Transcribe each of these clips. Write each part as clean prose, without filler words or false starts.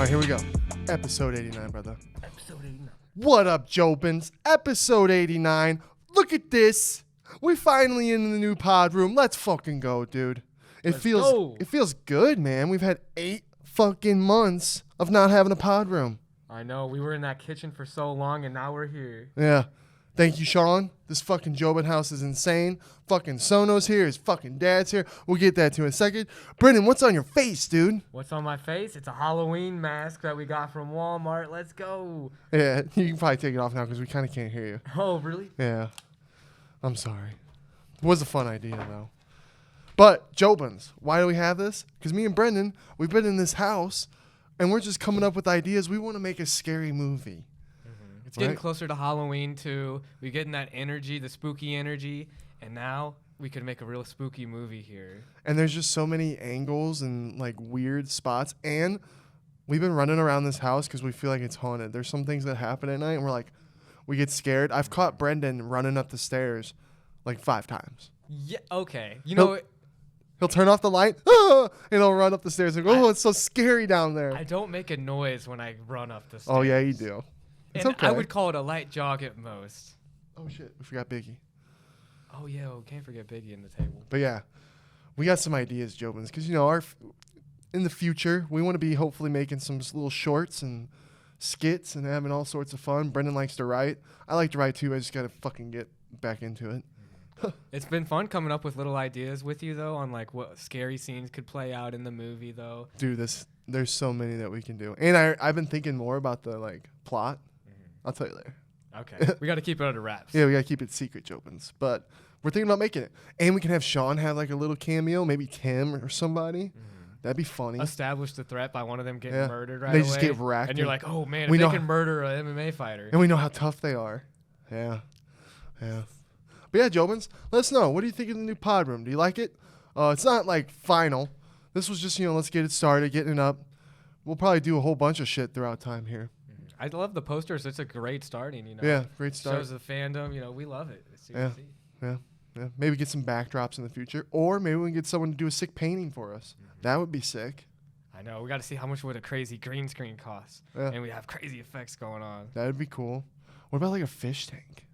right, here we go. Episode 89, brother. Episode 89. What up, Jobins? Episode 89. Look at this. We're finally in the new pod room. Let's fucking go, dude. It feels good, man. We've had 8 fucking months of not having a pod room. I know. We were in that kitchen for so long, and now we're here. Yeah. Thank you, Sean. This fucking Jobin house is insane. Fucking Sono's here. His fucking dad's here. We'll get that to in a second. Brenden, what's on your face, dude? What's on my face? It's a Halloween mask that we got from Walmart. Let's go. Yeah, you can probably take it off now because we kind of can't hear you. Oh, really? Yeah. I'm sorry. It was a fun idea, though. But, Jobins, why do we have this? Because me and Brenden, we've been in this house, and we're just coming up with ideas. We want to make a scary movie. It's getting closer to Halloween, too. We're getting that energy, the spooky energy, and now we could make a real spooky movie here. And there's just so many angles and, like, weird spots. And we've been running around this house because we feel like it's haunted. There's some things that happen at night, and we're like, we get scared. I've caught Brenden running up the stairs, like, 5 times. Yeah, okay. He'll turn off the light, and he'll run up the stairs and go, it's so scary down there. I don't make a noise when I run up the stairs. Oh, yeah, you do. It's and okay. I would call it a light jog at most. Oh, shit. We forgot Biggie. Oh, yeah. Can't forget Biggie in the table. But, yeah, we got some ideas, Jobins, because, you know, in the future, we want to be hopefully making some little shorts and skits and having all sorts of fun. Brenden likes to write. I like to write, too. I just got to fucking get back into it. It's been fun coming up with little ideas with you, though, on, like, what scary scenes could play out in the movie, though. Dude, there's so many that we can do. And I've been thinking more about the, like, plot. I'll tell you later. Okay. We got to keep it under wraps. Yeah, we got to keep it secret, Jobins. But we're thinking about making it. And we can have Sean have, like, a little cameo, maybe Tim or somebody. That'd be funny. Establish the threat by one of them getting murdered right They away. just get wrecked. And you're like, oh, man, if they can murder an MMA fighter. And we know how tough they are. Yeah. Yeah. But, yeah, Jobins, let us know. What do you think of the new pod room? Do you like it? It's not, like, final. This was just, let's get it started, getting it up. We'll probably do a whole bunch of shit throughout time here. I love the posters. It's a great starting, Yeah, great start. Shows the fandom. We love it. It's Yeah. Maybe get some backdrops in the future. Or maybe we can get someone to do a sick painting for us. That would be sick. I know. We got to see how much would a crazy green screen cost. Yeah. And we have crazy effects going on. That would be cool. What about, like, a fish tank?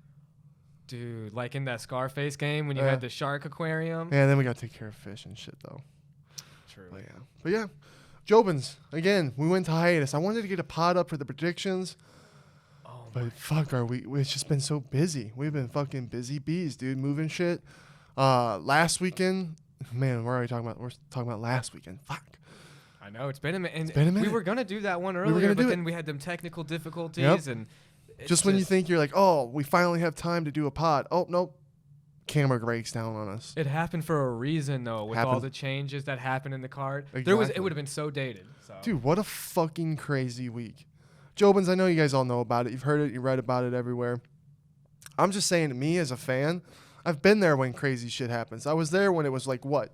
Dude, like in that Scarface game when you had the shark aquarium. Yeah, then we got to take care of fish and shit, though. True. But yeah. Jobins, again, we went to hiatus. I wanted to get a pod up for the predictions. But fuck, it's just been so busy. We've been fucking busy bees, dude, moving shit. Last weekend, man, we're talking about last weekend. Fuck. I know, it's been a minute. It's been a minute. We were going to do that one earlier, but then we had them technical difficulties. And just when you think you're like, oh, we finally have time to do a pod. Oh, nope. Camera breaks down on us. It happened for a reason, though, with all the changes that happened in the card. Exactly. It would have been so dated. So. Dude, what a fucking crazy week. Jobins, I know you guys all know about it. You've heard it. You read about it everywhere. I'm just saying, to me as a fan, I've been there when crazy shit happens. I was there when it was like, what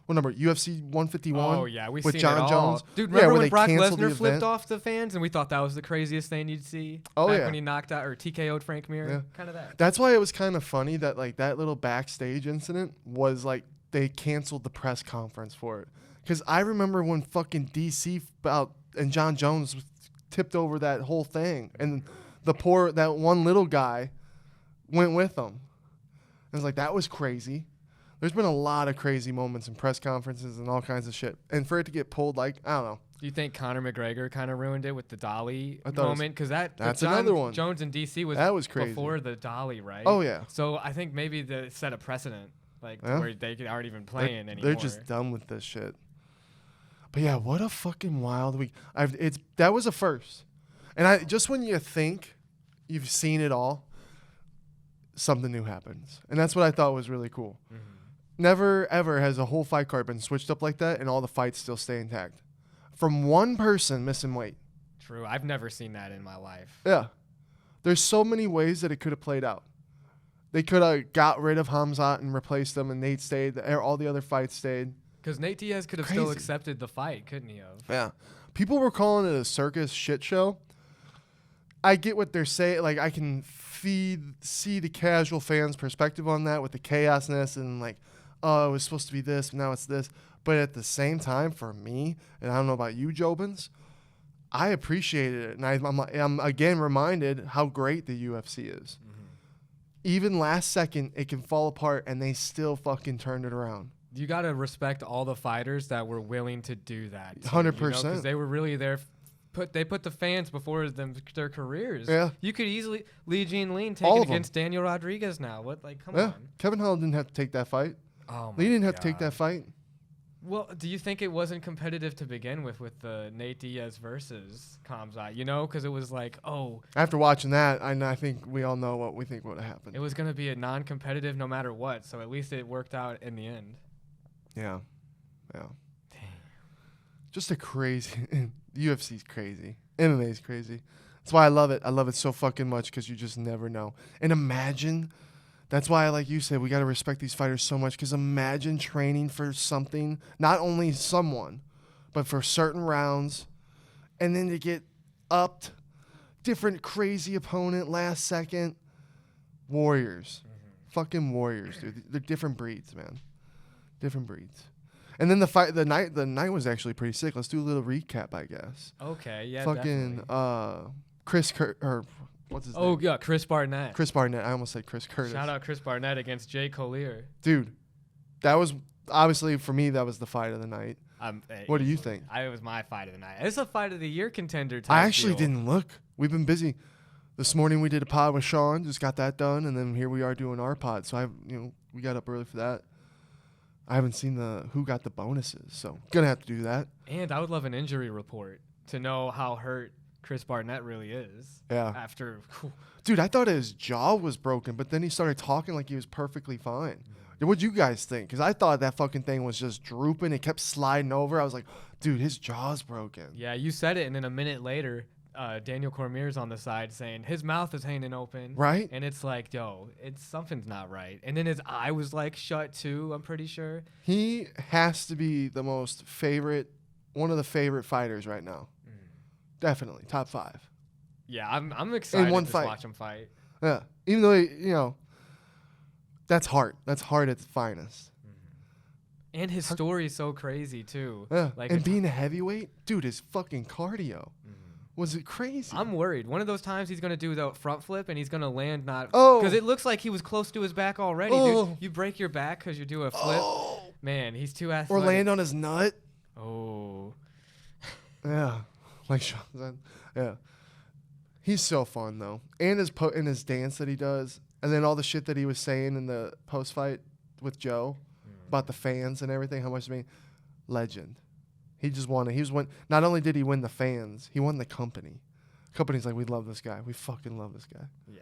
number? UFC 151? Oh, yeah. With John Jones. Dude, remember when Brock Lesnar flipped off the fans and we thought that was the craziest thing you'd see? Oh, Back when he knocked out or TKO'd Frank Mir? Yeah. Kind of that. That's why it was kind of funny that, like, that little backstage incident was, like, they canceled the press conference for it. Because I remember when fucking DC and John Jones tipped over that whole thing. And that one little guy went with them. It was like, that was crazy. There's been a lot of crazy moments in press conferences and all kinds of shit. And for it to get pulled, like, I don't know. Do you think Conor McGregor kind of ruined it with the Dolly moment? Because that's another one. Jones and DC was crazy. Before the Dolly, right? Oh, yeah. So I think maybe they set a precedent, where they aren't even playing anymore. They're just done with this shit. But yeah, what a fucking wild week. That was a first. And just when you think you've seen it all, something new happens. And that's what I thought was really cool. Mm-hmm. Never, ever has a whole fight card been switched up like that and all the fights still stay intact. From one person missing weight. True. I've never seen that in my life. Yeah. There's so many ways that it could have played out. They could have got rid of Hamzat and replaced him, and Nate stayed. All the other fights stayed. Because Nate Diaz could have still accepted the fight, couldn't he have? Yeah. People were calling it a circus shit show. I get what they're saying. Like, I can see the casual fans' perspective on that with the chaosness and, like, oh, it was supposed to be this, now it's this. But at the same time, for me, and I don't know about you, Jobins, I appreciated it, and I'm again reminded how great the UFC is. Mm-hmm. Even last second, it can fall apart, and they still fucking turned it around. You gotta respect all the fighters that were willing to do that. 100%. Because they were really there. They put the fans before their careers. Yeah. You could easily Lee Jean Lean take All it of them. against Daniel Rodriguez now. What? Like, come Yeah. on. Kevin Holland didn't have to take that fight. Oh Lee my didn't have to take God. that fight. Well, do you think it wasn't competitive to begin with the Nate Diaz versus Khamzat? Because it was like, After watching that, I think we all know what we think would have happened. it was going to be a non-competitive no matter what. So at least it worked out in the end. Yeah. Yeah. Damn. Just a crazy. UFC's crazy. MMA's crazy. That's why I love it. I love it so fucking much because you just never know. And imagine. That's why, like you said, we got to respect these fighters so much because imagine training for something, not only someone, but for certain rounds, and then to get upped, different crazy opponent last second. Warriors. Fucking warriors, dude. They're different breeds, man. Different breeds. And then the night was actually pretty sick. Let's do a little recap, I guess. Okay, yeah, fucking definitely. What's his name? Oh, yeah, Chris Barnett. Chris Barnett. I almost said Chris Curtis. Shout out Chris Barnett against Jay Collier. Dude, that was obviously for me. That was the fight of the night. What do you think? It was my fight of the night. It's a fight of the year contender. I actually didn't look. We've been busy. This morning we did a pod with Sean. Just got that done, and then here we are doing our pod. So we got up early for that. I haven't seen who got the bonuses, so gonna have to do that. And I would love an injury report to know how hurt Chris Barnett really is. Yeah. After. Dude, I thought his jaw was broken, but then he started talking like he was perfectly fine. What'd you guys think? Because I thought that fucking thing was just drooping. It kept sliding over. I was like, dude, his jaw's broken. Yeah, you said it, and then a minute later, Daniel Cormier's on the side saying his mouth is hanging open. Right? And it's like, yo, something's not right. And then his eye was like shut too, I'm pretty sure. He has to be one of the favorite fighters right now. Definitely. Top 5. Yeah, I'm excited one to fight. watch him fight. Yeah. Even though, that's heart. That's heart at its finest. And his story is so crazy too. Yeah. Like and being a heavyweight, dude, his fucking cardio. Was it crazy? I'm worried. One of those times he's going to do the front flip and he's going to land not... Oh. Because it looks like he was close to his back already, dude. You break your back because you do a flip. Oh. Man, he's too athletic. Or land on his nut. Oh. Yeah. Like Sean said. Yeah. He's so fun, though. And his dance that he does. And then all the shit that he was saying in the post-fight with Joe about the fans and everything. How much it mean. Legend. He just won it. Not only did he win the fans, he won the company. Company's like, we love this guy. We fucking love this guy. Yeah.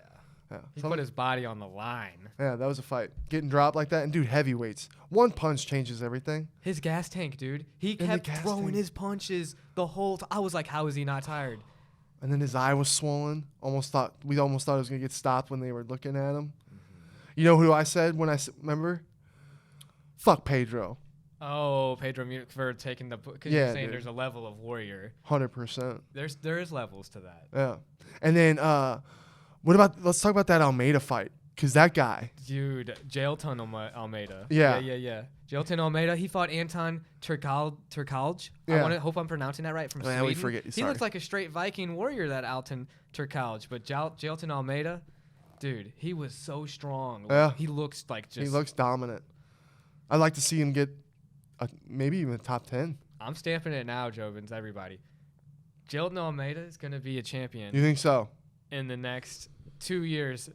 He put his body on the line. Yeah, that was a fight. Getting dropped like that. And, dude, heavyweights. One punch changes everything. His gas tank, dude. He In the kept gas throwing tank. his punches the whole time. I was like, how is he not tired? And then his eye was swollen. We almost thought it was going to get stopped when they were looking at him. You know who I said remember? Fuck Pedro. Oh, Pedro Munich for taking the... Because Yeah, you're saying dude. there's a level of warrior. 100%. There is levels to that. Yeah. And then, let's talk about that Almeida fight. Because that guy. Dude, Jailton Almeida. Yeah. Yeah. Jailton Almeida, he fought Anton Turkalj. Yeah. I hope I'm pronouncing that right, from Yeah, Sweden. we forget. He Sorry. looks like a straight Viking warrior, that Alton Turkalj. But Jailton Almeida, dude, he was so strong. Yeah. He looks like just... He looks dominant. I'd like to see him get maybe even a top 10. I'm stamping it now, Jobins, everybody. Jailton Almeida is going to be a champion You think so? in the next 2 years.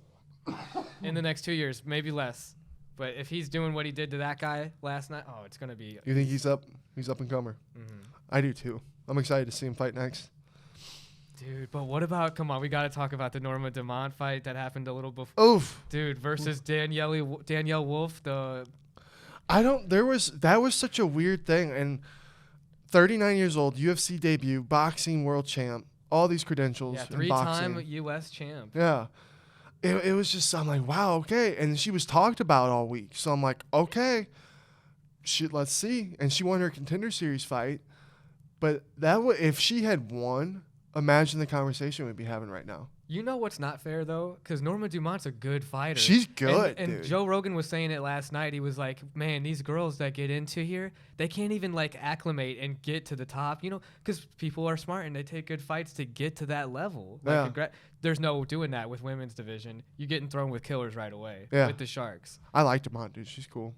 In the next 2 years, maybe less. But if he's doing what he did to that guy last night, it's going to be... You think he's up? He's up and comer. Mhm. I do too. I'm excited to see him fight next. Dude, but what about... Come on, we got to talk about the Norma Dumont fight that happened a little before. Oof. Dude, versus Danielle Wolf, That was such a weird thing. And 39 years old, UFC debut, boxing world champ, all these credentials. yeah, in boxing. 3-time U.S. champ. Yeah. It was just, I'm like, wow, okay. And she was talked about all week. So I'm like, okay, let's see. And she won her Contender Series fight. But if she had won, imagine the conversation we'd be having right now. You know what's not fair though, because Norma Dumont's a good fighter. She's good, and dude. Joe Rogan was saying it last night. He was like, "Man, these girls that get into here, they can't even like acclimate and get to the top, you know, because people are smart and they take good fights to get to that level. Like, there's no doing that with women's division. You getting thrown with killers right away with the Sharks. I like Dumont, dude. She's cool.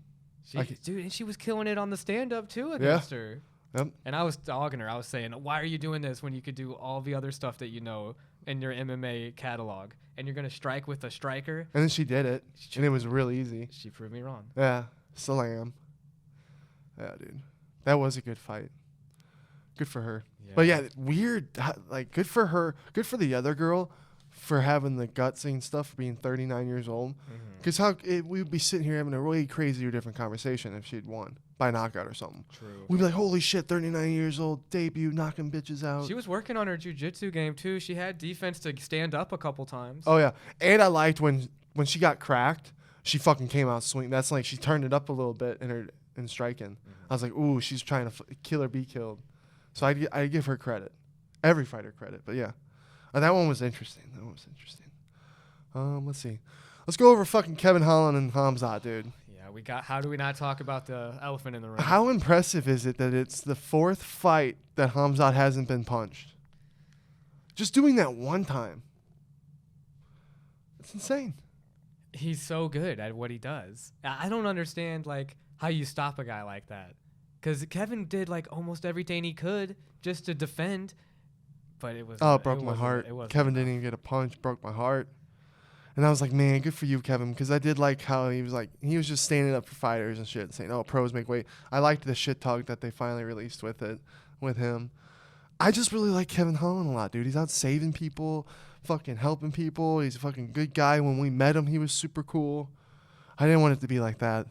Dude, and she was killing it on the stand-up too against her. Yep. And I was dogging her. I was saying, "Why are you doing this when you could do all the other stuff that you know in your MMA catalog? And you're gonna strike with a striker?" And then she did it, and it was real easy. She proved me wrong. Yeah, slam. Yeah, dude, that was a good fight. Good for her. Yeah. But yeah, weird. Like, good for her. Good for the other girl for having the gutsing stuff, for being 39 years old. Because we'd be sitting here having a really crazy or different conversation if she'd won by knockout or something. True. We'd be like, holy shit, 39 years old, debut, knocking bitches out. She was working on her jiu-jitsu game too. She had defense to stand up a couple times. Oh yeah, and I liked when she got cracked, she fucking came out swinging. That's like she turned it up a little bit in striking. I was like, ooh, she's trying to kill or be killed. So I give her credit, every fighter credit. But yeah, that one was interesting. Let's see. Let's go over fucking Kevin Holland and Hamzat, dude. Yeah, how do we not talk about the elephant in the room? How impressive is it that it's the fourth fight that Hamzat hasn't been punched? Just doing that one time. It's insane. He's so good at what he does. I don't understand like how you stop a guy like that. Because Kevin did like almost everything he could just to defend, but it was. Oh, it broke my heart. Kevin didn't even get a punch. Broke my heart. And I was like, man, good for you, Kevin, because I did like how he was just standing up for fighters and shit, saying, "Oh, pros make weight." I liked the shit talk that they finally released with him. I just really like Kevin Holland a lot, dude. He's out saving people, fucking helping people. He's a fucking good guy. When we met him, he was super cool. I didn't want it to be like that.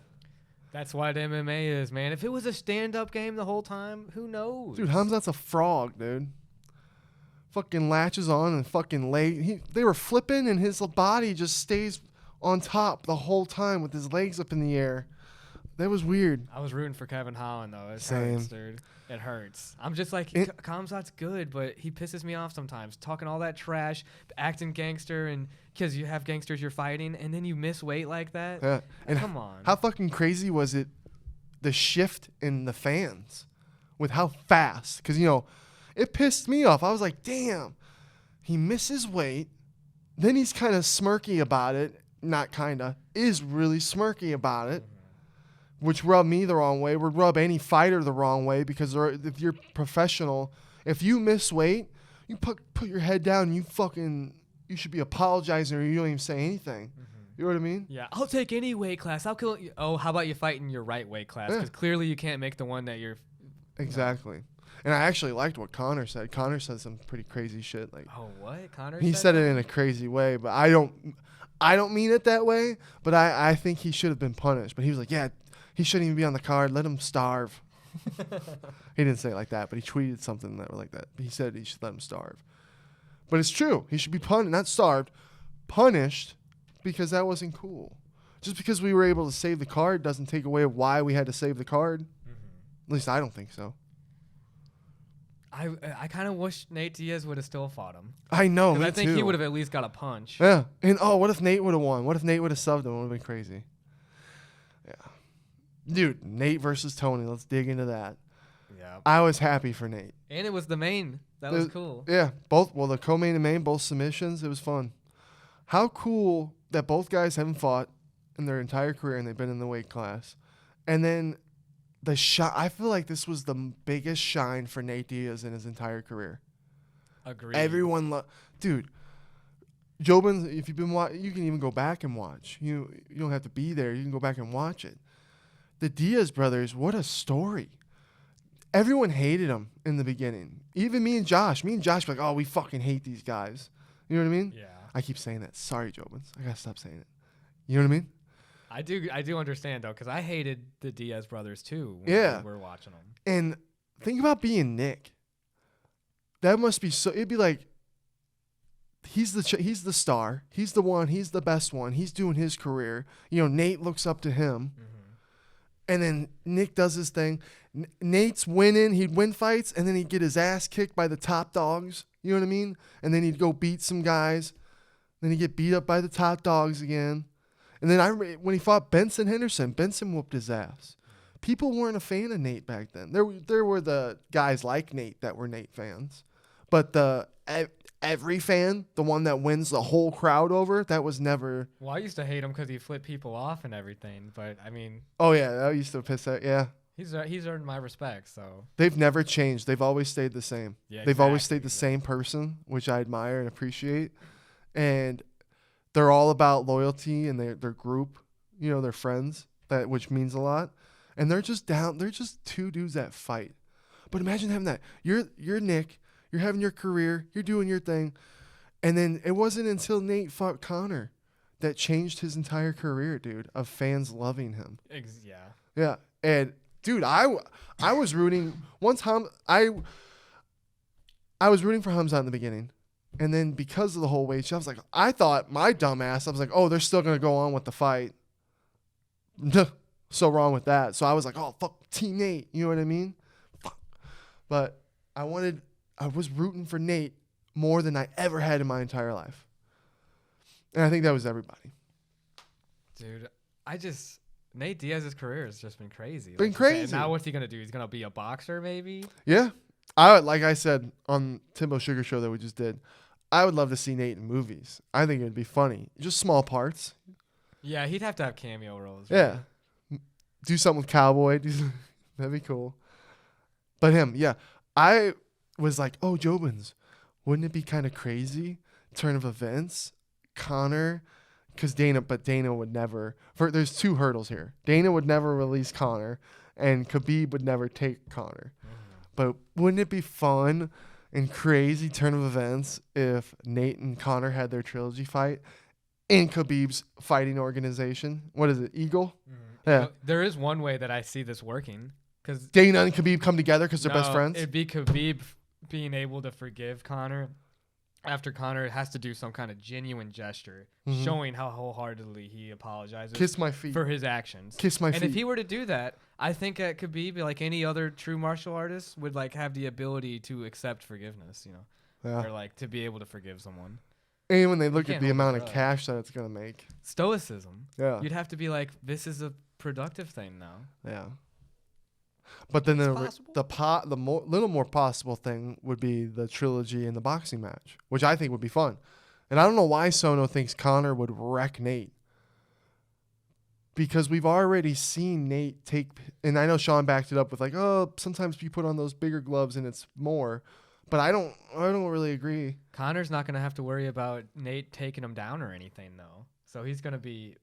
That's what MMA is, man. If it was a stand-up game the whole time, who knows? Dude, Hamzat's a frog, dude. Fucking latches on and fucking they were flipping and his body just stays on top the whole time with his legs up in the air. That was weird. I was rooting for Kevin Holland though. It Same. hurts, dude. It hurts. I'm just like, Khamzat's good, but he pisses me off sometimes. Talking all that trash, acting gangster, and because you have gangsters you're fighting, and then you miss weight like that. Yeah. And come on. How fucking crazy was it? The shift in the fans with how fast, because it pissed me off. I was like, damn, he misses weight. Then he's kind of smirky about it. Not kind of, is really smirky about it, which rubbed me the wrong way, would rub any fighter the wrong way, because if you're professional, if you miss weight, you put your head down, you should be apologizing, or you don't even say anything. You know what I mean? Yeah, I'll take any weight class. I'll kill you. Oh, how about you fight in your right weight class? Because clearly you can't make the one that you're... Exactly. And I actually liked what Connor said. Connor said some pretty crazy shit. Like, oh, what? Connor He said it in a crazy way, but I don't mean it that way, but I think he should have been punished. But he was like, yeah, he shouldn't even be on the card. Let him starve. He didn't say it like that, but he tweeted something that was like that. He said he should let him starve. But it's true. He should be punished, not starved, punished, because that wasn't cool. Just because we were able to save the card doesn't take away why we had to save the card. At least I don't think so. I kind of wish Nate Diaz would have still fought him. I know, me I think too. he would have at least got a punch. Yeah. And, what if Nate would have won? What if Nate would have subbed him? It would have been crazy. Yeah. Dude, Nate versus Tony. Let's dig into that. Yeah. I was happy for Nate. And it was the main. That was cool. Yeah. The co-main and main, both submissions. It was fun. How cool that both guys haven't fought in their entire career and they've been in the weight class. And then I feel like this was the biggest shine for Nate Diaz in his entire career. Agreed. Everyone dude, Jobins, if you've been you can even go back and watch. You don't have to be there. You can go back and watch it. The Diaz brothers, what a story. Everyone hated them in the beginning. Even me and Josh. Me and Josh were like, oh, we fucking hate these guys. You know what I mean? Yeah. I keep saying that. Sorry, Jobins. I got to stop saying it. You know what I mean? I do understand, though, because I hated the Diaz brothers, too, when we were watching them. And think about being Nick. That must be so... It'd be like, he's the star. He's the one. He's the best one. He's doing his career. Nate looks up to him. And then Nick does his thing. Nate's winning. He'd win fights, and then he'd get his ass kicked by the top dogs. You know what I mean? And then he'd go beat some guys. Then he get beat up by the top dogs again. And then I remember when he fought Benson Henderson, Benson whooped his ass. People weren't a fan of Nate back then. There were the guys like Nate that were Nate fans. But every fan, the one that wins the whole crowd over, that was never. Well, I used to hate him because he flipped people off and everything. But, I mean. Oh, yeah. That used to piss out. Yeah. He's earned my respect, so. They've never changed. They've always stayed the same. Yeah, They've always stayed the same person, which I admire and appreciate. And they're all about loyalty and their group, their friends, which means a lot. And they're just two dudes that fight. But imagine having that. You're Nick, you're having your career, you're doing your thing. And then it wasn't until Nate fought Conor that changed his entire career, dude, of fans loving him. Yeah. Yeah. And dude, I was rooting once I was rooting for Hamza in the beginning. And then because of the whole weight, I was like, I thought my dumb ass, I was like, oh, they're still going to go on with the fight. So wrong with that. So I was like, oh, fuck, Team Nate. You know what I mean? Fuck. But I was rooting for Nate more than I ever had in my entire life. And I think that was everybody. Dude, Nate Diaz's career has just been crazy. Been crazy. Now what's he going to do? He's going to be a boxer maybe? Yeah. Like I said on Timbo Sugar Show that we just did, I would love to see Nate in movies. I think it would be funny. Just small parts. Yeah, he'd have to have cameo roles. Right? Yeah. Do something with Cowboy. That'd be cool. But him, yeah. I was like, oh, Jobins, wouldn't it be kind of crazy? Turn of events, Conor, because Dana would never. There's two hurdles here. Dana would never release Conor, and Khabib would never take Conor. But wouldn't it be fun and crazy turn of events if Nate and Conor had their trilogy fight in Khabib's fighting organization? What is it, Eagle? Mm-hmm. Yeah. There is one way that I see this working. Cause Dana and Khabib come together because they're best friends? It'd be Khabib being able to forgive Conor after Conor has to do some kind of genuine gesture, showing how wholeheartedly he apologizes. Kiss my feet. For his actions. Kiss my feet. And if he were to do that, I think Khabib, like any other true martial artist, would like have the ability to accept forgiveness, Yeah. or like to be able to forgive someone. And when they look at the amount of cash that it's going to make. Stoicism. Yeah. You'd have to be like, this is a productive thing now. Yeah. But then the little more possible thing would be the trilogy and the boxing match, which I think would be fun. And I don't know why Sono thinks Conor would wreck Nate. Because we've already seen Nate take, and I know Sean backed it up with like, oh, sometimes you put on those bigger gloves and it's more. But I don't really agree. Conor's not going to have to worry about Nate taking him down or anything, though. So he's going to be,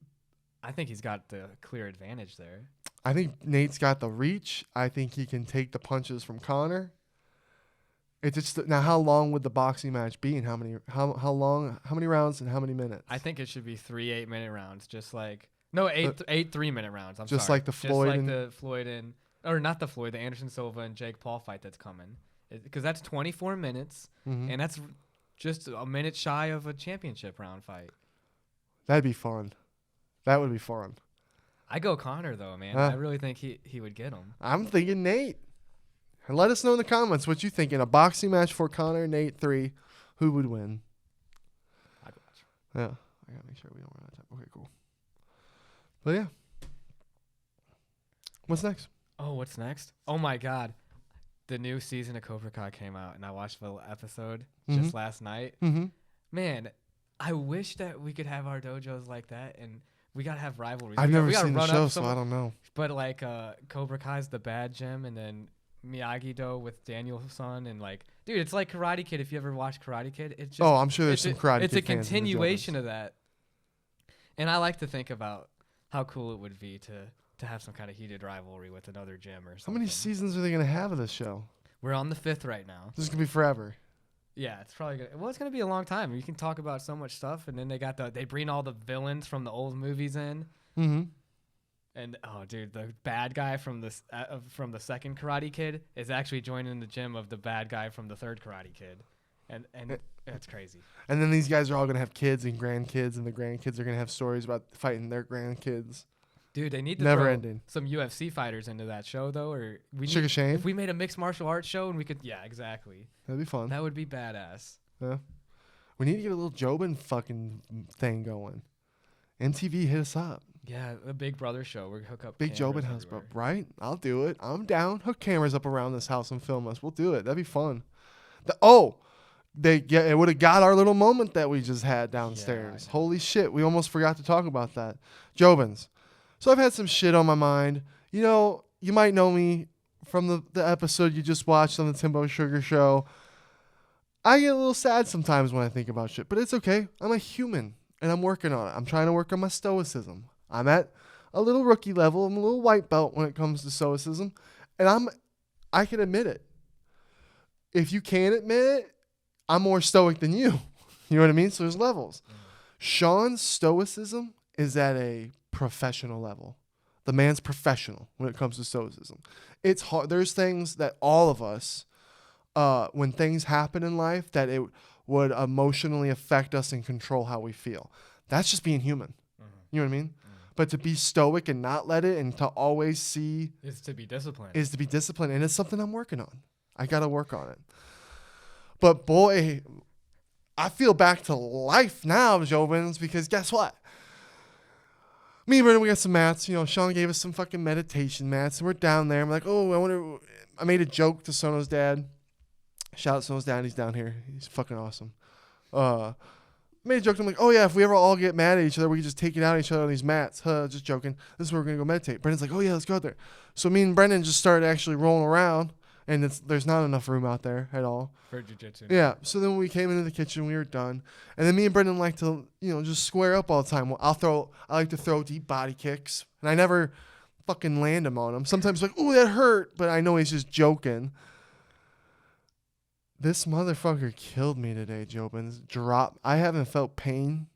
I think he's got the clear advantage there. I think Nate's got the reach. I think he can take the punches from Conor. It's just now, how long would the boxing match be, and how many rounds, and how many minutes? I think it should be 3 8-minute rounds, just like eight 3-minute rounds. I'm just sorry. Like the Floyd, the Anderson Silva and Jake Paul fight that's coming, because that's 24 minutes, and that's just a minute shy of a championship round fight. That'd be fun. That would be fun. I go Conor though, man. I really think he would get him. I'm thinking Nate. And let us know in the comments what you think. In a boxing match for Conor, Nate 3, who would win? I'd watch. Yeah. I gotta make sure we don't run out of time. Okay, cool. But yeah. What's next? Oh, what's next? Oh my God. The new season of Cobra Kai came out, and I watched the episode just last night. Man, I wish that we could have our dojos like that, and we gotta have rivalries. I've never seen the show, so I don't know. But like Cobra Kai's the bad gym, and then Miyagi-Do with Daniel-san, and like, dude, it's like Karate Kid. If you ever watched Karate Kid, it's just, I'm sure there's some Karate Kid It's a fans continuation of that, and I like to think about how cool it would be to have some kind of heated rivalry with another gym or something. How many seasons are they gonna have of this show? We're on the 5th right now. This is gonna be forever. Yeah, it's probably gonna. Well, it's gonna be a long time. You can talk about so much stuff, and then they bring all the villains from the old movies in. And oh, dude, the bad guy from the second Karate Kid is actually joining the gym of the bad guy from the third Karate Kid, and it's crazy. And then these guys are all gonna have kids and grandkids, and the grandkids are gonna have stories about fighting their grandkids. Dude, they need to never throw ending some UFC fighters into that show though, or Sugar Shane. If we made a mixed martial arts show and we could, yeah, exactly. That'd be fun. That would be badass. Yeah. We need to get a little Jobin fucking thing going. MTV, hit us up. Yeah, the Big Brother show. We hook up Big Jobin house, everywhere. but right? I'll do it. I'm down. Hook cameras up around this house and film us. We'll do it. That'd be fun. It would have got our little moment that we just had downstairs. Holy shit, we almost forgot to talk about that. Jobins. So I've had some shit on my mind. You know, you might know me from the episode you just watched on the Timbo Sugar Show. I get a little sad sometimes when I think about shit, but it's okay. I'm a human, and I'm working on it. I'm trying to work on my stoicism. I'm at a little rookie level. I'm a little white belt when it comes to stoicism, and I can admit it. If you can't admit it, I'm more stoic than you. You know what I mean? So there's levels. Sean's stoicism is at a professional level. The man's professional when it comes to stoicism. It's hard. There's things that all of us, when things happen in life, that it would emotionally affect us and control how we feel. That's just being human. You know what I mean? But to be stoic and not let it, and to always see is to be disciplined. And it's something I'm working on. I got to work on it. But boy, I feel back to life now, Jobins, because guess what? Me and Brenden, we got some mats. You know, Sean gave us some fucking meditation mats, and we're down there. I'm like, oh, I made a joke to Sono's dad. Shout out Sono's dad. He's down here. He's fucking awesome. Made a joke. I'm like, oh yeah, if we ever all get mad at each other, we can just take it out at each other on these mats. Just joking. This is where we're gonna go meditate. Brendan's like, oh yeah, let's go out there. So me and Brenden just started actually rolling around, and there's not enough room out there at all for jiu-jitsu. Yeah. So then when we came into the kitchen, we were done, and then me and Brenden like to, just square up all the time. I like to throw deep body kicks, and I never fucking land them on him. Sometimes like, oh, that hurt, but I know he's just joking. This motherfucker killed me today, Jobins. I haven't felt pain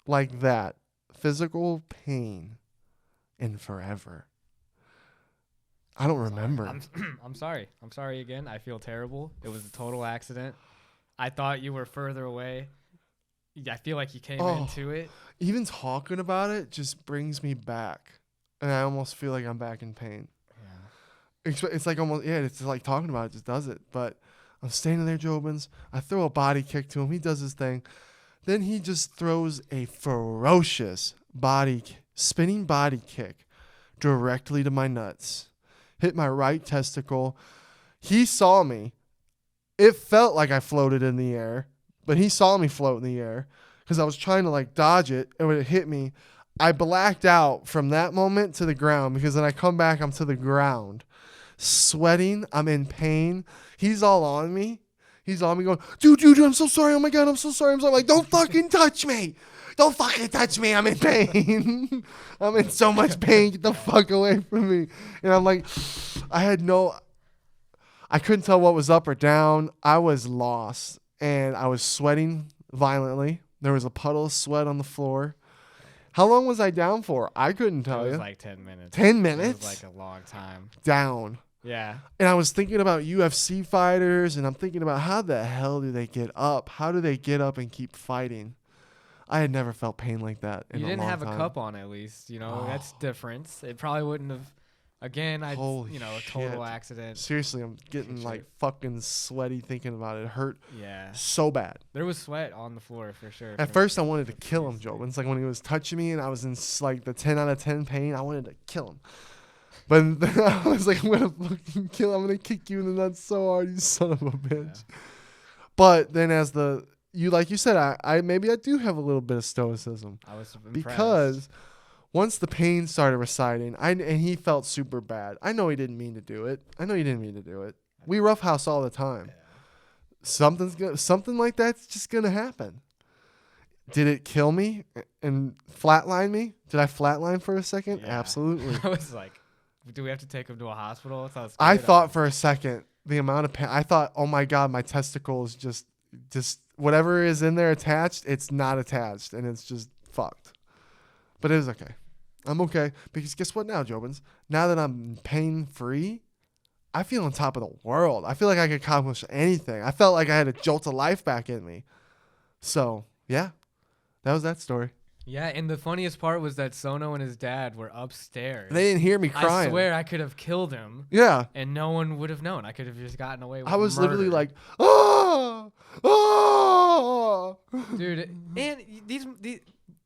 like that, physical pain, in forever. I don't remember. I'm sorry. I'm sorry again. I feel terrible. It was a total accident. I thought you were further away. I feel like you came into it. Even talking about it just brings me back, and I almost feel like I'm back in pain. Yeah. It's like almost, it's like talking about it just does it, but I'm standing there, Jobins. I throw a body kick to him. He does his thing. Then he just throws a ferocious spinning body kick directly to my nuts. Hit my right testicle. He saw me. It felt like I floated in the air, but he saw me float in the air because I was trying to like dodge it, and when it hit me, I blacked out from that moment to the ground, because then I come back, I'm to the ground. Sweating, I'm in pain. He's all on me. He's on me going, dude, I'm so sorry. Oh my God, I'm so sorry. I'm like, don't fucking touch me. Don't fucking touch me. I'm in pain. I'm in so much pain. Get the fuck away from me. And I'm like, I couldn't tell what was up or down. I was lost, and I was sweating violently. There was a puddle of sweat on the floor. How long was I down for? I couldn't tell you. It was like 10 minutes. 10 minutes? It was like a long time. Down. Yeah. And I was thinking about UFC fighters, and I'm thinking about how the hell do they get up? How do they get up and keep fighting? I had never felt pain like that in a long time. You didn't have a cup on, at least. That's different. It probably wouldn't have. Again, a total accident. Seriously, I'm getting like fucking sweaty thinking about it. It hurt so bad. There was sweat on the floor for sure. At first, I wanted to kill him, Joe. It's like when he was touching me and I was in like the 10 out of 10 pain, I wanted to kill him. But then I was like, I'm going to fucking kill him. I'm going to kick you in the nuts so hard, you son of a bitch. Yeah. But then like you said, I maybe I do have a little bit of stoicism. I was impressed. Because once the pain started receding, and he felt super bad. I know he didn't mean to do it. We roughhouse all the time. Yeah. Something like that's just gonna happen. Did it kill me and flatline me? Did I flatline for a second? Yeah. Absolutely. I was like, do we have to take him to a hospital? I thought for a second the amount of pain. I thought, oh my God, my testicles just whatever is in there attached, it's not attached, and it's just fucked. But it was okay. I'm okay, because guess what now, Jobins? Now that I'm pain-free, I feel on top of the world. I feel like I could accomplish anything. I felt like I had a jolt of life back in me. So, yeah, that was that story. Yeah, and the funniest part was that Sono and his dad were upstairs. They didn't hear me crying. I swear I could have killed him. Yeah. And no one would have known. I could have just gotten away with I was murder. literally like, oh, oh. Dude, and these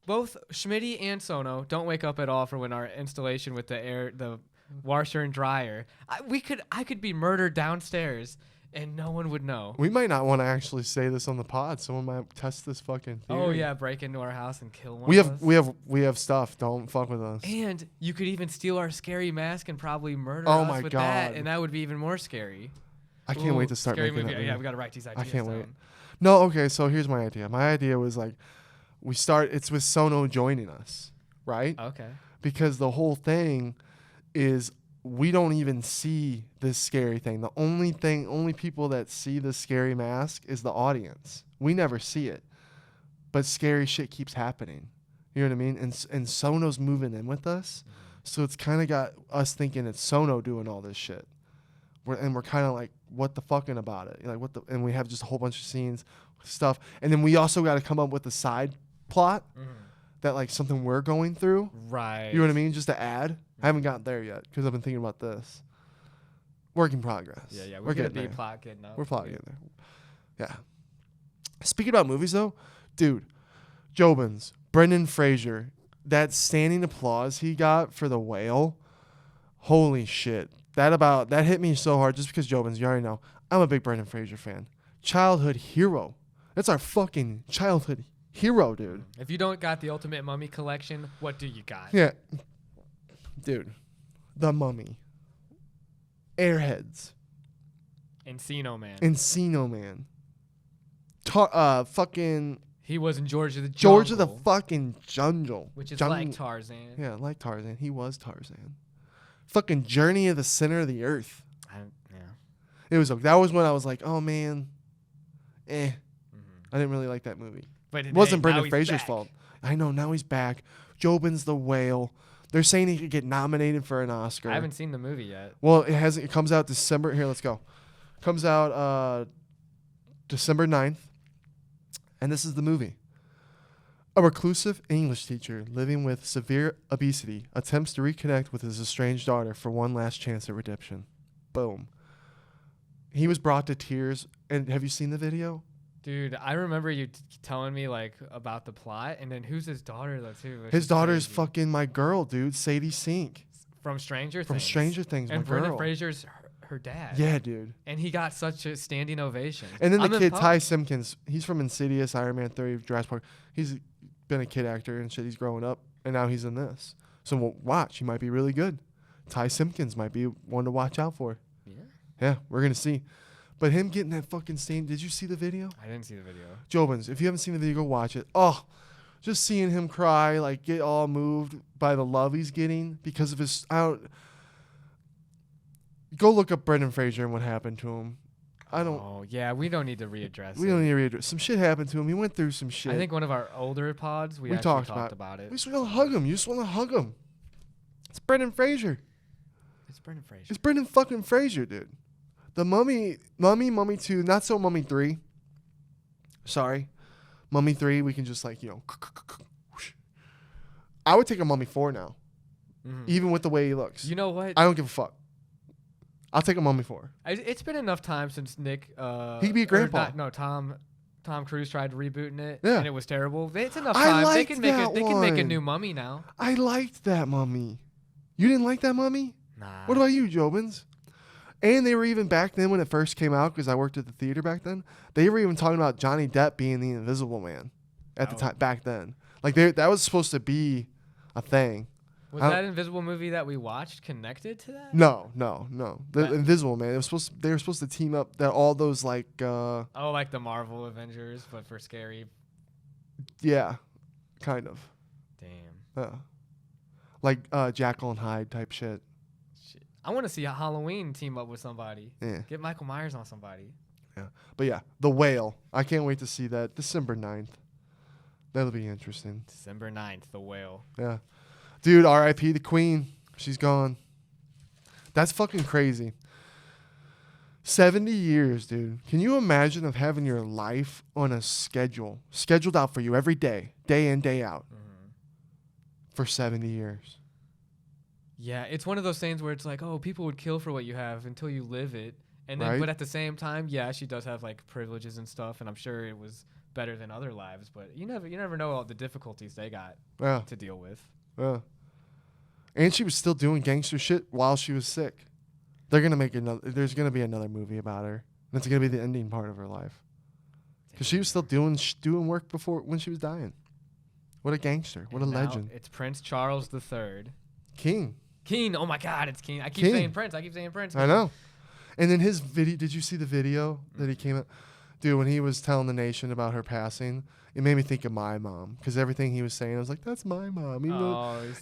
both Schmitty and Sono don't wake up at all for when our installation with the washer and dryer. I could be murdered downstairs and no one would know. We might not want to actually say this on the pod. Someone might test this fucking theory. Oh yeah, break into our house and kill one. We have stuff. Don't fuck with us. And you could even steal our scary mask and probably murder us with that, and that would be even more scary. I can't wait to start making movie. that movie. Yeah, we gotta write these ideas. I can't wait. No, okay. So here's my idea. My idea was like, it's with Sono joining us, right? Okay. Because the whole thing is we don't even see this scary thing. The only people that see the scary mask is the audience. We never see it, but scary shit keeps happening. You know what I mean? And Sono's moving in with us, so it's kind of got us thinking it's Sono doing all this shit. We're kind of like, what the fucking about it? Like and we have just a whole bunch of scenes, stuff, and then we also got to come up with a side plot that like something we're going through. Right. You know what I mean? Just to add. I haven't gotten there yet because I've been thinking about this. Work in progress. Yeah. We're getting getting there. plot getting up. We're plotting getting there. Yeah. Speaking about movies though, dude, Jobins, Brendan Fraser, that standing applause he got for The Whale, holy shit. That hit me so hard just because Jobins, you already know, I'm a big Brendan Fraser fan. Childhood hero. That's our fucking childhood hero, dude. If you don't got the Ultimate Mummy collection, what do you got? Yeah. Dude, The Mummy, Airheads, Encino Man, fucking. He was in George of the Jungle. George of the fucking Jungle, which is like Tarzan. Yeah, like Tarzan. He was Tarzan. Fucking Journey of the Center of the Earth. That was when I was like, oh man, I didn't really like that movie. But it wasn't Brendan Fraser's fault. I know, now he's back. Jobin's The Whale. They're saying he could get nominated for an Oscar. I haven't seen the movie yet. Well, it hasn't. It comes out December. Here, let's go. Comes out December 9th. And this is the movie. A reclusive English teacher living with severe obesity attempts to reconnect with his estranged daughter for one last chance at redemption. Boom. He was brought to tears. And have you seen the video? Dude, I remember you telling me like about the plot, and then who's his daughter though too? His daughter's fucking my girl, dude, Sadie Sink. From Stranger Things. From Stranger Things, and my girl. Brendan Fraser's her dad. Yeah, dude. And he got such a standing ovation. And then the kid Ty Simpkins, he's from Insidious, Iron Man 3, Jurassic Park. He's been a kid actor and shit. He's growing up, and now he's in this. So we'll watch. He might be really good. Ty Simpkins might be one to watch out for. Yeah. Yeah, we're gonna see. But him getting that fucking stain. Did you see the video? I didn't see the video. Jobins, if you haven't seen the video, go watch it. Oh, just seeing him cry, like get all moved by the love he's getting because of his. Go look up Brendan Fraser and what happened to him. Oh yeah, we don't need to readdress. We don't need to readdress. Some shit happened to him. He went through some shit. I think one of our older pods we talked about it. We just want to hug him. You just want to hug him. It's Brendan Fraser. It's Brendan Fraser. It's Brendan fucking Fraser, dude. The Mummy 2, not so Mummy 3. Sorry. Mummy 3, we can just like, I would take a Mummy 4 now. Even with the way he looks. You know what? I don't give a fuck. I'll take a Mummy 4. It's been enough time since Nick... he could be a grandpa. Tom Cruise tried rebooting it, yeah. And it was terrible. It's enough time. They can make a new Mummy now. I liked that Mummy. You didn't like that Mummy? Nah. What about you, Jobins? And they were even back then when it first came out, because I worked at the theater back then, they were even talking about Johnny Depp being the Invisible Man at the time back then. Like that was supposed to be a thing. Was that Invisible movie that we watched connected to that? No. The Invisible Man. They were supposed to team up that all those like like the Marvel Avengers, but for scary. Yeah. Kind of. Damn. Like Jekyll and Hyde type shit. I want to see a Halloween team up with somebody. Yeah. Get Michael Myers on somebody. Yeah. But yeah, The Whale. I can't wait to see that. December 9th. That'll be interesting. December 9th, The Whale. Yeah. Dude, R.I.P. the Queen. She's gone. That's fucking crazy. 70 years, dude. Can you imagine of having your life on a scheduled out for you every day, day in, day out? for 70 years. Yeah, it's one of those things where it's like, oh, people would kill for what you have until you live it. And then, Right? but at the same time, yeah, she does have like privileges and stuff, and I'm sure it was better than other lives. But you never know all the difficulties they got to deal with. Yeah. And she was still doing gangster shit while she was sick. They're gonna make another. There's gonna be another movie about her. And it's gonna be the ending part of her life. Because she was still doing work before when she was dying. What a gangster! What And a now legend. It's Prince Charles III. King. Oh my God, it's King. I keep saying Prince. I know. And then his video. Did you see the video that he came out? Dude, when he was telling the nation about her passing, it made me think of my mom. Because everything he was saying, I was like, that's my mom.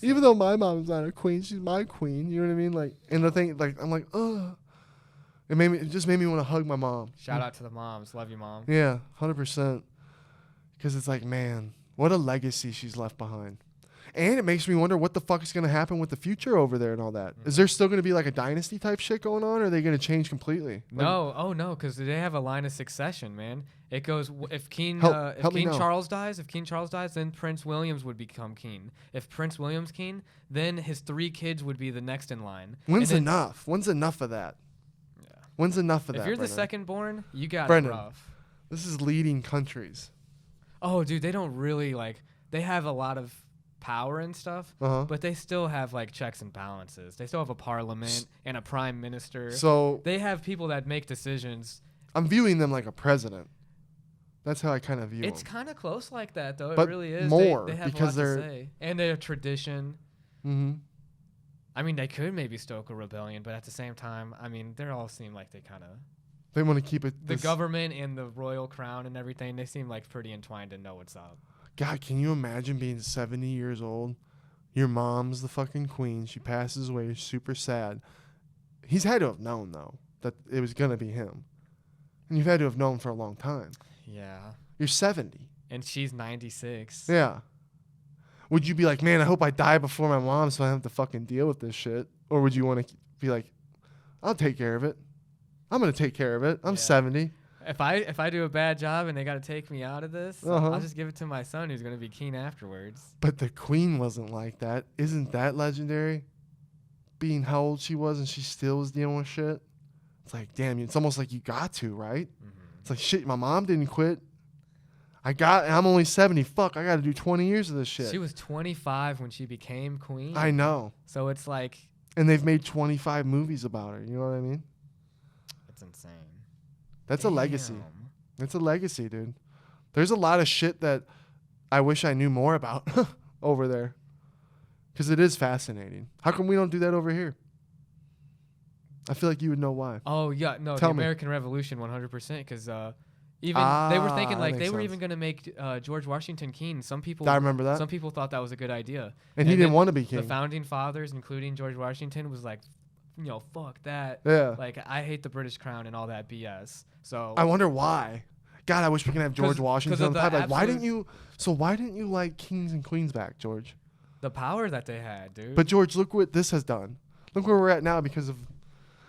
Even though my mom's not a queen, she's my queen. You know what I mean? Like, and the thing, like, I'm like, ugh. It just made me want to hug my mom. Shout out to the moms. Love you, Mom. Yeah, 100%. Because it's like, man, what a legacy she's left behind. And it makes me wonder what the fuck is going to happen with the future over there and all that. Is there still going to be like a dynasty type shit going on, or are they going to change completely? No, no, because they have a line of succession, man. It goes if King Charles dies, then Prince Williams would become king. If Prince William's king, then his 3 kids would be the next in line. When's enough? When's enough of that? Yeah. When's enough of that? If you're Brenden? the second born, you got Brenden, it rough. This is leading countries. Oh, dude, they don't really they have a lot of power and stuff, but they still have like checks and balances. They still have a parliament and a prime minister. So they have people that make decisions. I'm viewing them like a president. That's how I kind of view them. It's kind of close like that, though. But it really is. More they have because a lot to say. And they're a tradition. Mm-hmm. I mean, they could maybe stoke a rebellion, but at the same time, I mean, they all seem like they kind of. They want to keep it. The government and the royal crown and everything, they seem like pretty entwined and know what's up. God, can you imagine being 70 years old? Your mom's the fucking queen. She passes away. You're super sad. He's had to have known, though, that it was going to be him. And you've had to have known for a long time. Yeah. You're 70. And she's 96. Yeah. Would you be like, man, I hope I die before my mom so I don't have to fucking deal with this shit? Or would you want to be like, I'll take care of it. I'm going to take care of it. I'm 70. If I do a bad job and they got to take me out of this, I'll just give it to my son who's going to be king afterwards. But the queen wasn't like that. Isn't that legendary? Being how old she was and she still was dealing with shit. It's like, damn, it's almost like you got to, right? Mm-hmm. It's like, shit, my mom didn't quit. I'm only 70. Fuck, I got to do 20 years of this shit. She was 25 when she became queen. I know. So it's like. And they've made 25 movies about her. You know what I mean? That's insane. That's a legacy. It's a legacy, dude. There's a lot of shit that I wish I knew more about over there. Because it is fascinating. How come we don't do that over here? I feel like you would know why. Oh, yeah. No, the American Revolution, 100%. Because they were thinking like they were even going to make George Washington king. I remember that. Some people thought that was a good idea. And he didn't want to be king. The founding fathers, including George Washington, was like, fuck that. Yeah. Like, I hate the British crown and all that BS. So I wonder why. God, I wish we could have George Washington on top. Like, why didn't you like kings and queens back, George? The power that they had, dude. But George, look what this has done. Look where we're at now because of.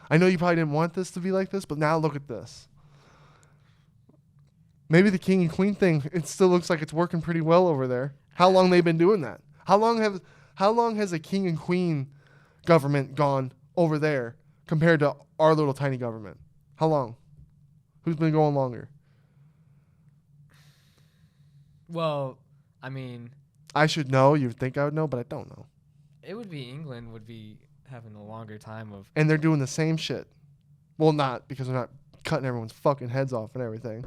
I know you probably didn't want this to be like this, but now look at this. Maybe the king and queen thing, it still looks like it's working pretty well over there. How long they've been doing that? How long has a king and queen government gone over there compared to our little tiny government? How long? Who's been going longer? Well, I mean, I should know. You'd think I would know, but I don't know. It would be England would be having a longer time of. And they're doing the same shit. Well, not because they're not cutting everyone's fucking heads off and everything.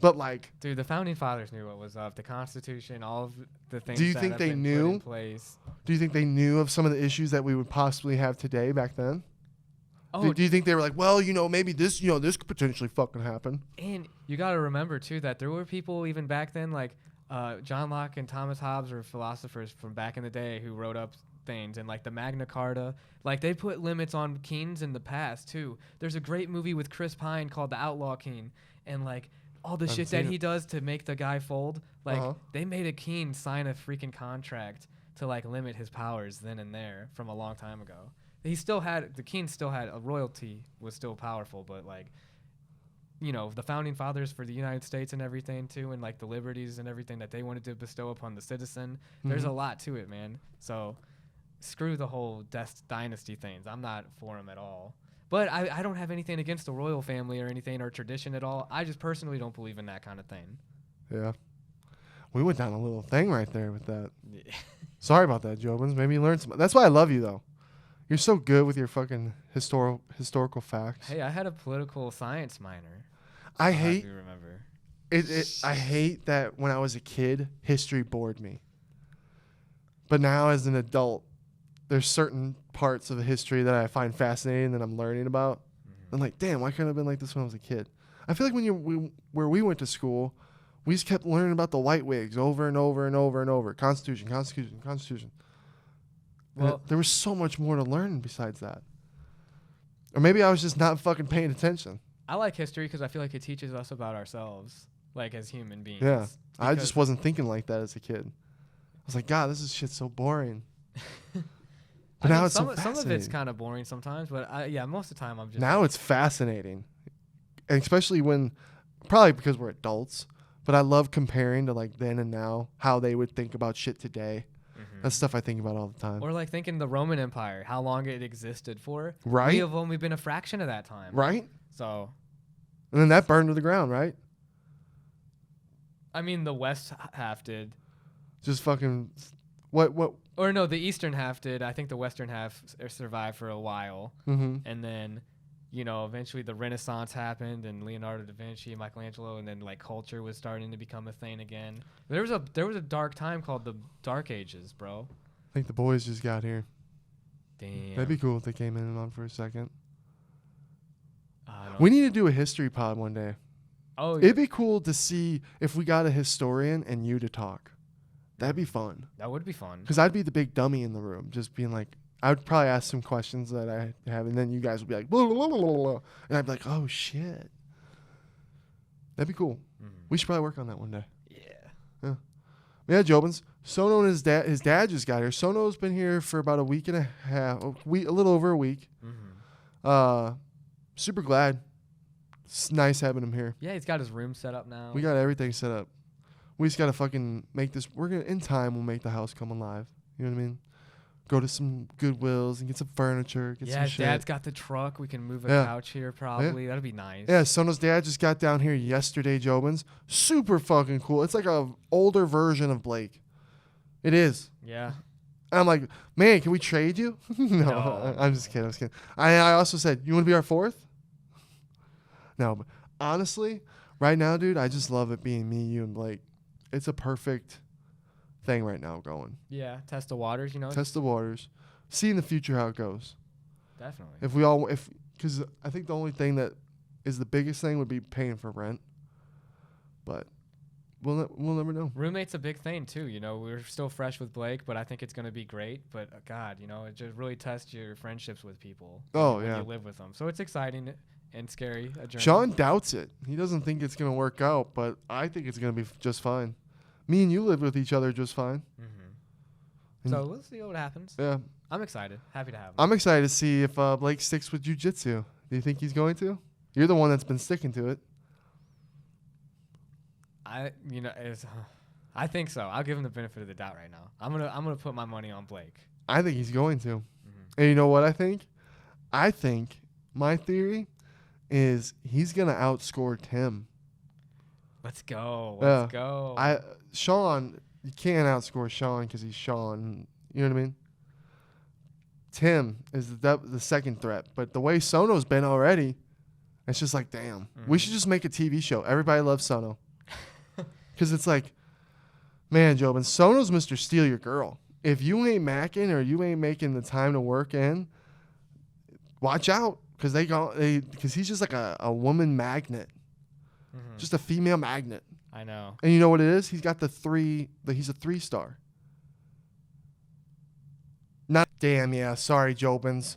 But like, dude, the founding fathers knew what was up. The Constitution, all of the things. Do you think they knew? Put in place. Do you think they knew of some of the issues that we would possibly have today back then? Oh, do you think they were like, well, maybe this, this could potentially fucking happen? And you got to remember too that there were people even back then, like John Locke and Thomas Hobbes, were philosophers from back in the day who wrote up things, and like the Magna Carta, like they put limits on kings in the past too. There's a great movie with Chris Pine called The Outlaw King, and like. All the shit that he does to make the guy fold, like they made a king sign a freaking contract to like limit his powers then and there from a long time ago. The king still had a royalty, was still powerful, but like the founding fathers for the United States and everything too, and like the liberties and everything that they wanted to bestow upon the citizen. There's a lot to it, man. So screw the whole dynasty things. I'm not for them at all. But I don't have anything against the royal family or anything or tradition at all. I just personally don't believe in that kind of thing. Yeah. We went down a little thing right there with that. Yeah. Sorry about that, Jobins. Maybe you learned some. That's why I love you, though. You're so good with your fucking historical facts. Hey, I had a political science minor. I hate. Remember. I hate that when I was a kid, history bored me. But now, as an adult, there's certain parts of the history that I find fascinating that I'm learning about. I'm like, damn, why couldn't I have been like this when I was a kid? I feel like where we went to school, we just kept learning about the white wigs over and over and over and over. Constitution. Well, there was so much more to learn besides that. Or maybe I was just not fucking paying attention. I like history because I feel like it teaches us about ourselves, like as human beings. Yeah. I just wasn't thinking like that as a kid. I was like, God, this is shit so boring. But now it's so fascinating. Some of it's kind of boring sometimes, but most of the time I'm just... Now it's fascinating. And especially probably because we're adults, but I love comparing to like then and now, how they would think about shit today. That's stuff I think about all the time. Or like thinking the Roman Empire, how long it existed for. Right. We have only been a fraction of that time. Right. So. And then that burned to the ground, right? I mean, the West half did. Just fucking, what? Or no, the Eastern half did. I think the Western half survived for a while. And then, eventually the Renaissance happened and Leonardo da Vinci, Michelangelo, and then like culture was starting to become a thing again. There was a dark time called the Dark Ages, bro. I think the boys just got here. Damn. That'd be cool if they came in and on for a second. We need to do a history pod one day. Oh, it'd be cool to see if we got a historian and you to talk. That'd be fun. That would be fun. Because I'd be the big dummy in the room, just being like, I would probably ask some questions that I have, and then you guys would be like, blah, blah, blah, blah, blah, and I'd be like, oh, shit. That'd be cool. We should probably work on that one day. Yeah, Jobins. Sono and his dad just got here. Sono's been here for about a week and a half, a little over a week. Super glad. It's nice having him here. Yeah, he's got his room set up now. We got everything set up. We just got to fucking make this. In time, we'll make the house come alive. You know what I mean? Go to some Goodwills and get some furniture. Get some shit. Dad's got the truck. We can move a couch here probably. That'd be nice. Yeah, Sono's dad just got down here yesterday, Jobins. Super fucking cool. It's like a older version of Blake. It is. Yeah. And I'm like, man, can we trade you? No, I'm just kidding. I also said, you want to be our fourth? No, but honestly, right now, dude, I just love it being me, you, and Blake. It's a perfect thing right now going. Yeah, test the waters, Test the waters. See in the future how it goes. Definitely. Because I think the only thing that is the biggest thing would be paying for rent. But we'll never know. Roommate's a big thing too. We're still fresh with Blake, but I think it's going to be great. But God, it just really tests your friendships with people. When you live with them. So it's exciting and scary. Sean doubts it. He doesn't think it's going to work out, but I think it's going to be just fine. Me and you lived with each other just fine. So we'll see what happens. Yeah. I'm excited. Happy to have him. I'm excited to see if Blake sticks with jiu-jitsu. Do you think he's going to? You're the one that's been sticking to it. I think so. I'll give him the benefit of the doubt right now. I'm gonna put my money on Blake. I think he's going to. And you know what I think? I think my theory is he's gonna outscore Tim. Let's go. Let's go. Sean, you can't outscore Sean because he's Sean. You know what I mean? Tim is the second threat, but the way Sono's been already, it's just like, damn. We should just make a TV show. Everybody loves Sono. Because it's like, man, Jobin, Sono's Mr. Steal Your Girl. If you ain't macking or you ain't making the time to work in, watch out. Because he's just like a woman magnet. Just a female magnet. I know. And you know what it is? He's got he's a 3-star. Not damn, yeah. Sorry, Jobins.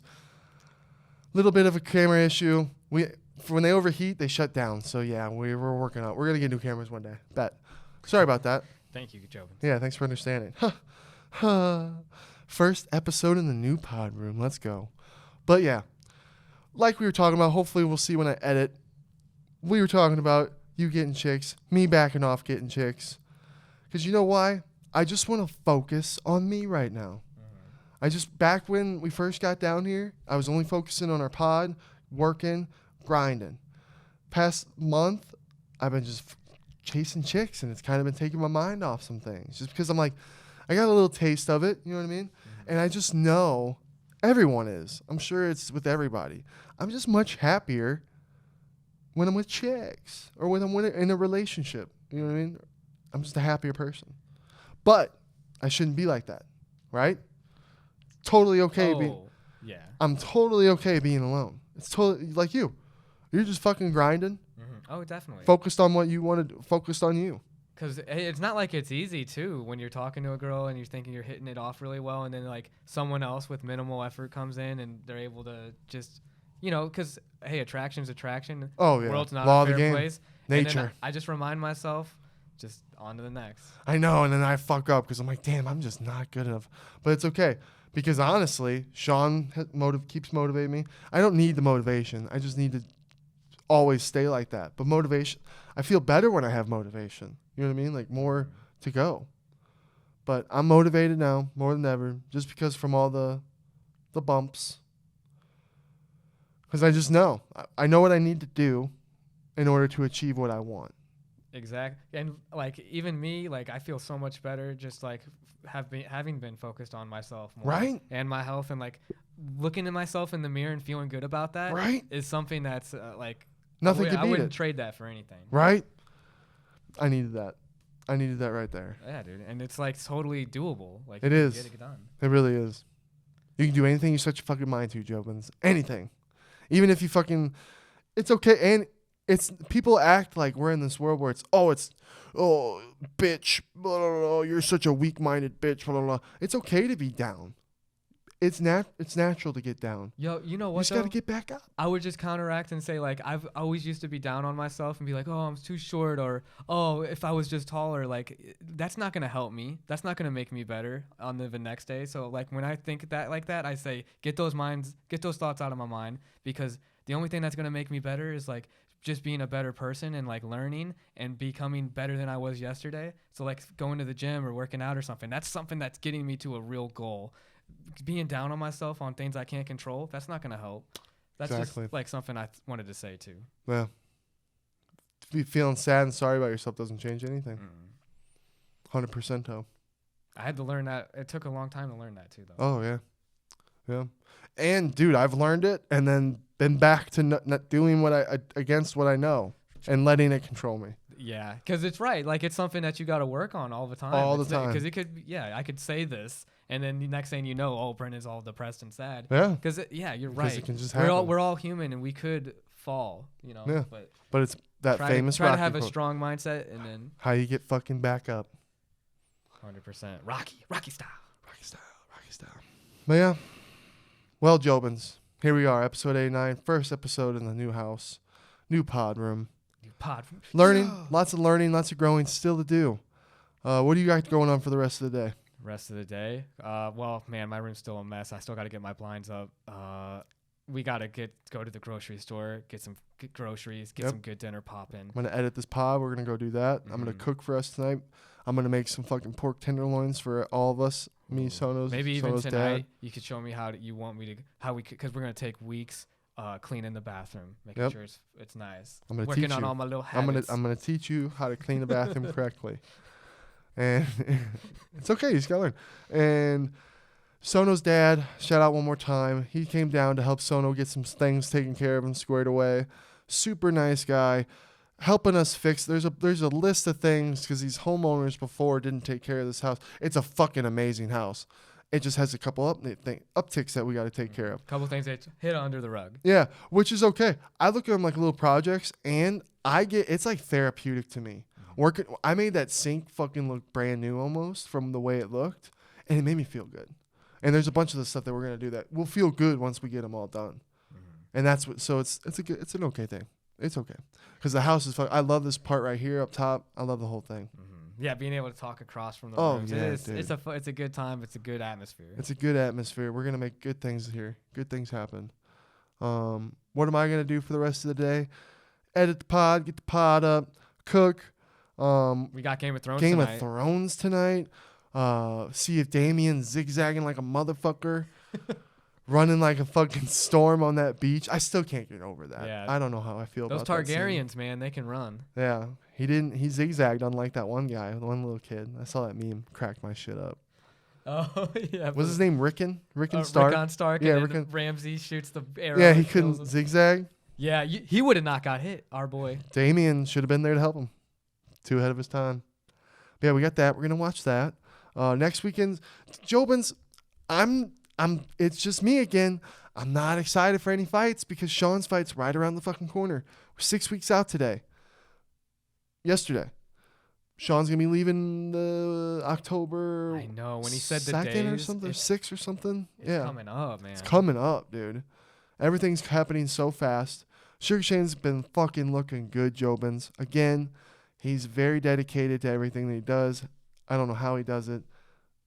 Little bit of a camera issue. When they overheat, they shut down. So yeah, we're working on it. We're gonna get new cameras one day. Bet. Sorry about that. Thank you, Jobins. Yeah, thanks for understanding. First episode in the new pod room. Let's go. But yeah, like we were talking about, hopefully we'll see when I edit. we were talking about you getting chicks, me backing off getting chicks. Because you know why? I just want to focus on me right now. Back when we first got down here, I was only focusing on our pod, working, grinding. Past month, I've been just chasing chicks, and it's kind of been taking my mind off some things. Just because I'm like, I got a little taste of it, you know what I mean? And I just know everyone is. I'm sure it's with everybody. I'm just much happier when I'm with chicks or when I'm in a relationship. You know what I mean? I'm just a happier person. But I shouldn't be like that, right? Totally okay. Yeah. I'm totally okay being alone. It's totally like you. You're just fucking grinding. Oh, definitely. Focused on what you want to. Focused on you. Because it's not like it's easy too when you're talking to a girl and you're thinking you're hitting it off really well, and then like someone else with minimal effort comes in and they're able to just, because hey, attraction's attraction. Oh yeah. World's not Law a of the fair game. place. Nature. And then I just remind myself, just on to the next. I know, and then I fuck up because I'm like, damn, I'm just not good enough. But it's okay. Because honestly, Sean keeps motivating me. I don't need the motivation. I just need to always stay like that. But motivation, I feel better when I have motivation. You know what I mean? Like more to go. But I'm motivated now more than ever, just because from all the bumps. Because I just know. I know what I need to do in order to achieve what I want. Exactly. And like even me, like I feel so much better just like having been focused on myself more, right? And my health, and like looking at myself in the mirror and feeling good about that, right? Is something that's like nothing to beat it. I wouldn't trade that for anything. Right? I needed that. I needed that right there. Yeah, dude. And it's like totally doable. Like it is. Get it done. It really is. You can do anything you set your fucking mind to, Jobins. Anything. Even if you fucking, it's okay. And it's, people act like we're in this world where it's bitch, blah, blah, blah, you're such a weak-minded bitch, blah, blah, blah. It's okay to be down. It's natural to get down. Yo, you know what? You just got to get back up. I would just counteract and say, like, I've always used to be down on myself and be like, oh, I'm too short, or oh, if I was just taller, like, that's not gonna help me. That's not gonna make me better on the next day. So, like, when I think that like that, I say, get those thoughts out of my mind, because the only thing that's gonna make me better is like just being a better person and like learning and becoming better than I was yesterday. So, like, going to the gym or working out or something, that's something that's getting me to a real goal. Being down on myself on things I can't control, that's not going to help. That's exactly. Just like something I wanted to say too. Yeah. To be feeling sad and sorry about yourself doesn't change anything. 100% though. I had to learn that. It took a long time to learn that too, though. Oh, yeah. Yeah. And, dude, I've learned it and then been back to not doing against what I know and letting it control me. Yeah, because it's right. Like, it's something that you got to work on all the time. All the time. Because it could, I could say this, and then the next thing you know, oh, Brendan's all depressed and sad. Yeah. Because, you're right. It can just happen. We're all human, and we could fall, Yeah. But it's that famous try to Rocky have a quote. strong mindset, and then how you get fucking back up. 100%. Rocky style. But yeah. Well, Jobins, here we are, episode 89, first episode in the new house, new pod room. Learning, lots of learning, lots of growing still to do. What do you got going on for the rest of the day? Well, man, my room's still a mess. I still got to get my blinds up. We got to go to the grocery store, get some groceries, get some good dinner popping. I'm going to edit this pod. We're going to go do that. I'm going to cook for us tonight. I'm going to make some fucking pork tenderloins for all of us. Me, Sono's, maybe even Sono's tonight, dad. You could show me because we're going to take weeks cleaning the bathroom, making sure it's nice. I'm gonna working on all my little habits. I'm gonna teach you how to clean the bathroom correctly, and it's okay. You just gotta learn. And Sono's dad, shout out one more time. He came down to help Sono get some things taken care of and squared away. Super nice guy, helping us fix. There's a list of things because these homeowners before didn't take care of this house. It's a fucking amazing house. It just has a couple upticks that we got to take care of. A couple things that hit under the rug. Yeah, which is okay. I look at them like little projects, and it's like therapeutic to me. I made that sink fucking look brand new almost from the way it looked, and it made me feel good. And there's a bunch of the stuff that we're gonna do that will feel good once we get them all done. And that's what. So it's an okay thing. It's okay because the house is fun. I love this part right here up top. I love the whole thing. Yeah, being able to talk across from the rooms. Yeah, it's a good time. It's a good atmosphere. It's a good atmosphere. We're gonna make good things here. Good things happen. What am I gonna do for the rest of the day? edit the pod, get the pod up, cook. We got Game of Thrones tonight. See if Damien's zigzagging like a motherfucker. Running like a fucking storm on that beach. I still can't get over that. Yeah. I don't know how I feel about those Targaryens, man. They can run. Yeah. He zigzagged unlike that one guy, the one little kid. I saw that meme. Cracked my shit up. Oh, yeah. What's his name? Rickon Stark? Rickon Stark. Yeah, and Ramsay shoots the arrow. Yeah, he couldn't zigzag. Yeah, he would have not got hit, our boy. Damien should have been there to help him. Too ahead of his time. But yeah, we got that. We're going to watch that. Next weekend, Jobins, it's just me again. I'm not excited for any fights because Sean's fight's right around the fucking corner. We're 6 weeks out yesterday. Sean's going to be leaving the October. I know. When he said the 2nd days, or something, 6 or something. It's coming up, man. It's coming up, dude. Everything's happening so fast. Sugar Shane's been fucking looking good, Jobins. Again, he's very dedicated to everything that he does. I don't know how he does it.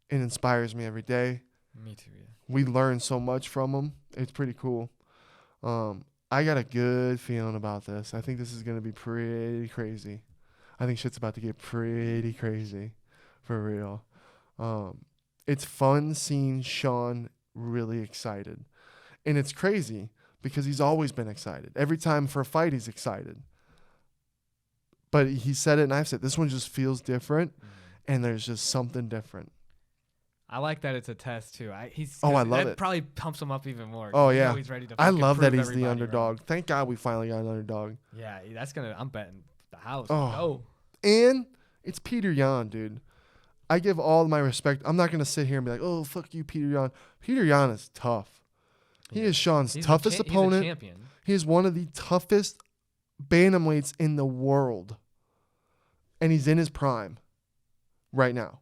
It inspires me every day. Me too, yeah. We learn so much from him. It's pretty cool. I got a good feeling about this. I think this is going to be pretty crazy. I think shit's about to get pretty crazy. For real. It's fun seeing Sean really excited. And it's crazy because he's always been excited. Every time for a fight, he's excited. But he said it and I've said it. This one just feels different. And there's just something different. I like that it's a test too. I love it. That probably pumps him up even more. Oh yeah, he's ready to. I love that he's the underdog. Right. Thank God we finally got an underdog. Yeah, I'm betting the house. Oh, and it's Peter Yan, dude. I give all my respect. I'm not gonna sit here and be like, oh fuck you, Peter Yan. Peter Yan is tough. He is Sean's toughest opponent. He's a champion. He is one of the toughest bantamweights in the world, and he's in his prime right now.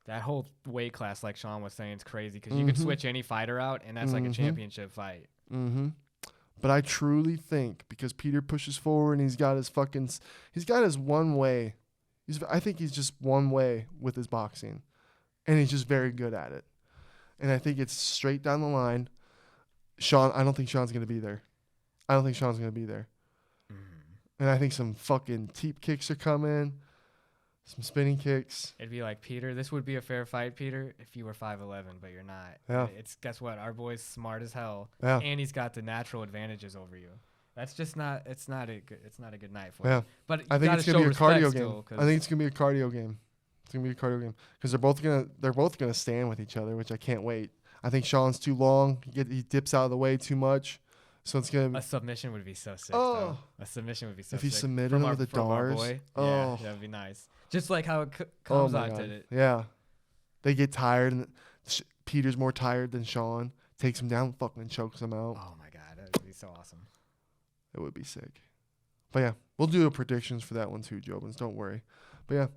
That whole weight class, like Sean was saying, is crazy because you can switch any fighter out, and that's like a championship fight. But I truly think because Peter pushes forward and he's got his one way. I think he's just one way with his boxing, and he's just very good at it. And I think it's straight down the line. Sean, I don't think Sean's gonna be there. And I think some fucking teep kicks are coming. Some spinning kicks. It'd be like, Peter, this would be a fair fight, Peter, if you were 5'11", but you're not. Yeah. Guess what? Our boy's smart as hell. Yeah. And he's got the natural advantages over you. That's just not a good night for him. But I think it's gonna be a cardio game. I think it's gonna be a cardio game. Because they're both gonna stand with each other, which I can't wait. I think Sean's too long. He dips out of the way too much. So it's gonna. A submission would be so sick. Though. A submission would be so sick. If he submitted him with the Dars. Yeah, that would be nice. Just like how Kamzat did it. Yeah. They get tired, and Peter's more tired than Sean. Takes him down, fucking chokes him out. Oh, my God. That would be so awesome. It would be sick. But, yeah, we'll do predictions for that one, too, Jobins. Don't worry. But, yeah.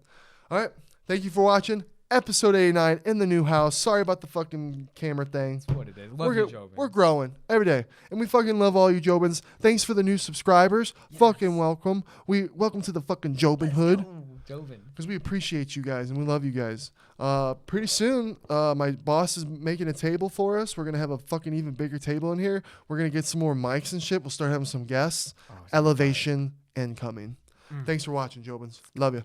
All right. Thank you for watching. Episode 89 in the new house. Sorry about the fucking camera thing. That's what it is. Love you, Jobins. We're growing every day. And we fucking love all you Jobins. Thanks for the new subscribers. Yes. Fucking welcome. Welcome to the fucking Jobin hood. Because we appreciate you guys and we love you guys. Pretty soon, my boss is making a table for us. We're going to have a fucking even bigger table in here. We're going to get some more mics and shit. We'll start having some guests. Elevation incoming. Thanks for watching, Jobins. Love you.